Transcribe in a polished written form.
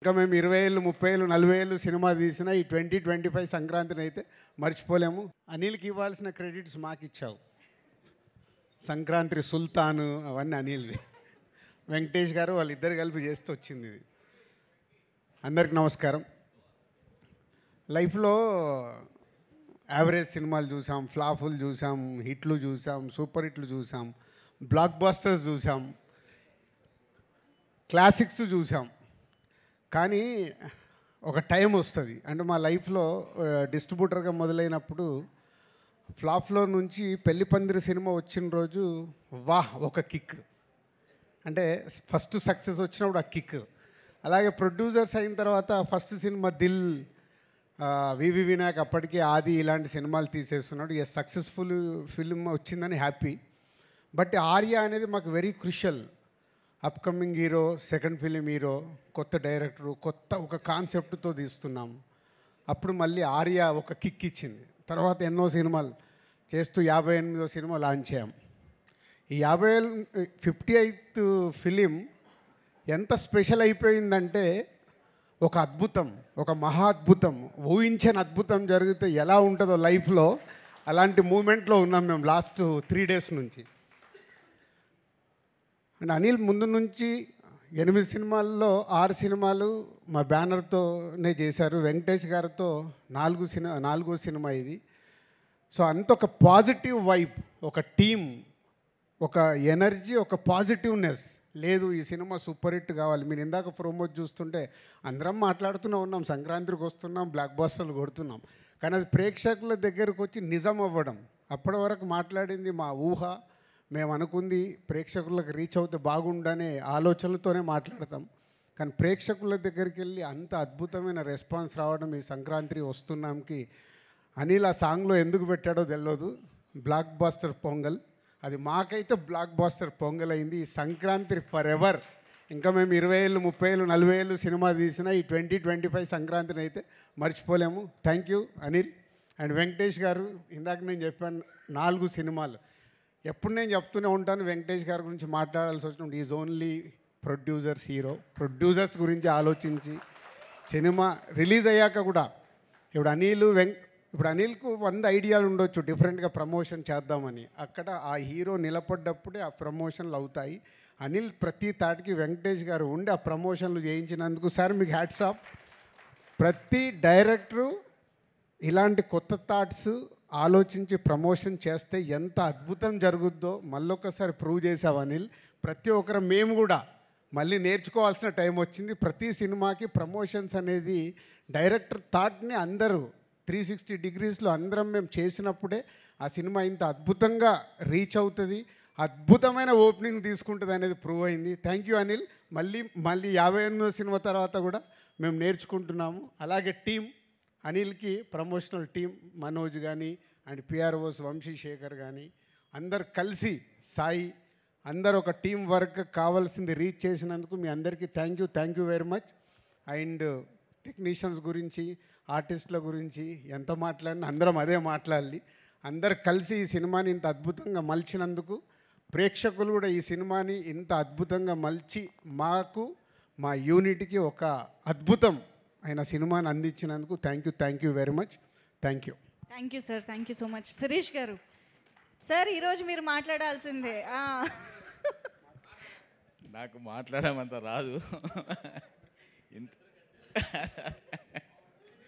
ఇంకా మేము 20 ఏళ్ళు 30 ఏళ్ళు 40 ఏళ్ళు సినిమా తీసిన ఈ 2025 సంక్రాంతిని అయితే మర్చిపోలేము. అనిల్కి ఇవ్వాల్సిన క్రెడిట్స్ మాకు ఇచ్చావు. సంక్రాంతి సుల్తాను అవన్నీ అనిల్వి. వెంకటేష్ గారు వాళ్ళిద్దరు కలిపి చేస్తూ వచ్చింది ఇది. అందరికి నమస్కారం. లైఫ్లో యావరేజ్ సినిమాలు చూసాం, ఫ్లాపులు చూసాం, హిట్లు చూసాం, సూపర్ హిట్లు చూసాం, బ్లాక్ బాస్టర్స్ చూసాం, క్లాసిక్స్ చూసాం. కానీ ఒక టైం వస్తుంది, అంటే మా లైఫ్లో డిస్ట్రిబ్యూటర్గా మొదలైనప్పుడు ఫ్లాప్లో నుంచి పెళ్లి పందిరి సినిమా వచ్చిన రోజు వాహ్ ఒక కిక్, అంటే ఫస్ట్ సక్సెస్ వచ్చినప్పుడు ఆ కిక్. అలాగే ప్రొడ్యూసర్స్ అయిన తర్వాత ఫస్ట్ సినిమా దిల్, వివి వినాయక్ అప్పటికే ఆది ఇలాంటి సినిమాలు తీసేస్తున్నాడు. ఏ సక్సెస్ఫుల్ ఫిల్మ్ వచ్చిందని హ్యాపీ. బట్ ఆర్య అనేది మాకు very crucial. Upcoming hero, second film hero, కొత్త డైరెక్టరు, కొత్త ఒక కాన్సెప్ట్తో తీస్తున్నాం. అప్పుడు మళ్ళీ ఆర్య ఒక కిక్ ఇచ్చింది. తర్వాత ఎన్నో సినిమాలు చేస్తూ 58వ సినిమా లాంచ్ చేయం. ఈ 58th ఫిలిం ఎంత స్పెషల్ అయిపోయిందంటే ఒక అద్భుతం, ఒక మహా అద్భుతం, ఊహించని అద్భుతం జరిగితే ఎలా ఉంటుందో లైఫ్లో అలాంటి మూమెంట్లో ఉన్నాం మేము లాస్ట్ 3 days నుంచి. అండ్ అనిల్ ముందు నుంచి 8 సినిమాల్లో 6 సినిమాలు మా బ్యానర్తోనే చేశారు. వెంకటేష్ గారితో 4వ సినిమా ఇది. సో అంత ఒక పాజిటివ్ వైబ్, ఒక టీమ్, ఒక ఎనర్జీ, ఒక పాజిటివ్నెస్. లేదు ఈ సినిమా సూపర్ హిట్ కావాలి. మీరు ఇందాక ప్రోమోట్ చూస్తుంటే అందరం మాట్లాడుతూనే ఉన్నాం, సంక్రాంతికి వస్తున్నాం, బ్లాక్ బాస్టర్లు కొడుతున్నాం. కానీ అది ప్రేక్షకుల దగ్గరకు వచ్చి నిజం అవ్వడం. అప్పటి వరకు మాట్లాడింది మా ఊహ, మేము అనుకుంది ప్రేక్షకులకు రీచ్ అవుతే బాగుండనే ఆలోచనలతోనే మాట్లాడతాం. కానీ ప్రేక్షకుల దగ్గరికి వెళ్ళి అంత అద్భుతమైన రెస్పాన్స్ రావడం ఈ సంక్రాంతి వస్తున్నాంకి అనిల్ ఆ సాంగ్లో ఎందుకు పెట్టాడో తెలియదు. బ్లాక్ బాస్టర్ పొంగల్, అది మాకైతే బ్లాక్ బాస్టర్ పొంగల్ అయింది. ఈ సంక్రాంతి ఫర్ ఎవర్. ఇంకా మేము 20 ఏళ్ళు 30 ఏళ్ళు 40 ఏళ్ళు సినిమా తీసిన ఈ 2025 సంక్రాంతిని అయితే మర్చిపోలేము. Thank you Anil and Venkatesh గారు. ఇందాక నేను చెప్పాను 4 సినిమాలు. ఎప్పుడు నేను చెప్తూనే ఉంటాను, వెంకటేష్ గారి గురించి మాట్లాడాల్సి వచ్చినప్పుడు is only producers hero. Producers గురించి ఆలోచించి సినిమా రిలీజ్ అయ్యాక కూడా ఇప్పుడు అనిల్కు 100 ఐడియాలు ఉండొచ్చు డిఫరెంట్గా ప్రమోషన్ చేద్దామని. అక్కడ ఆ హీరో నిలబడ్డప్పుడే ఆ ప్రమోషన్లు అవుతాయి. అనిల్ ప్రతి తాటికి వెంకటేష్ గారు ఉండి ఆ ప్రమోషన్లు చేయించినందుకు సార్ మీకు హ్యాట్స్ ఆఫ్. ప్రతి డైరెక్టరు ఇలాంటి కొత్త థాట్స్ ఆలోచించి ప్రమోషన్ చేస్తే ఎంత అద్భుతం జరుగుద్దో మళ్ళొకసారి ప్రూవ్ చేసావు అనిల్. ప్రతి ఒక్కరు మేము కూడా మళ్ళీ నేర్చుకోవాల్సిన టైం వచ్చింది. ప్రతి సినిమాకి ప్రమోషన్స్ అనేది డైరెక్టర్ థాట్ని అందరూ 360 degreesలో అందరం మేము చేసినప్పుడే ఆ సినిమా ఇంత అద్భుతంగా రీచ్ అవుతుంది, అద్భుతమైన ఓపెనింగ్ తీసుకుంటుంది అనేది ప్రూవ్ అయింది. Thank you Anil. మళ్ళీ 58వ సినిమా తర్వాత కూడా మేము నేర్చుకుంటున్నాము. అలాగే టీం అనిల్కి ప్రమోషనల్ టీం మనోజ్ కానీ అండ్ పిఆర్ఓస్ వంశీశేఖర్ కానీ అందరు కలిసి సాయి అందరు ఒక టీం వర్క్ కావాల్సింది రీచ్ చేసినందుకు మీ అందరికీ thank you very much. And technicians గురించి, ఆర్టిస్టుల గురించి ఎంత మాట్లాడినా అందరం అదే మాట్లాడాలి. అందరు కలిసి ఈ సినిమాని ఇంత అద్భుతంగా మలిచినందుకు, ప్రేక్షకులు కూడా ఈ సినిమాని ఇంత అద్భుతంగా మలిచి మాకు మా యూనిట్కి ఒక అద్భుతం అయిన సినిమాని అందించినందుకు thank you very much. Thank you sir. Thank you so much. Shirish గారు సార్, ఈరోజు మీరు మాట్లాడాల్సిందే. నాకు మాట్లాడమంత రాదు.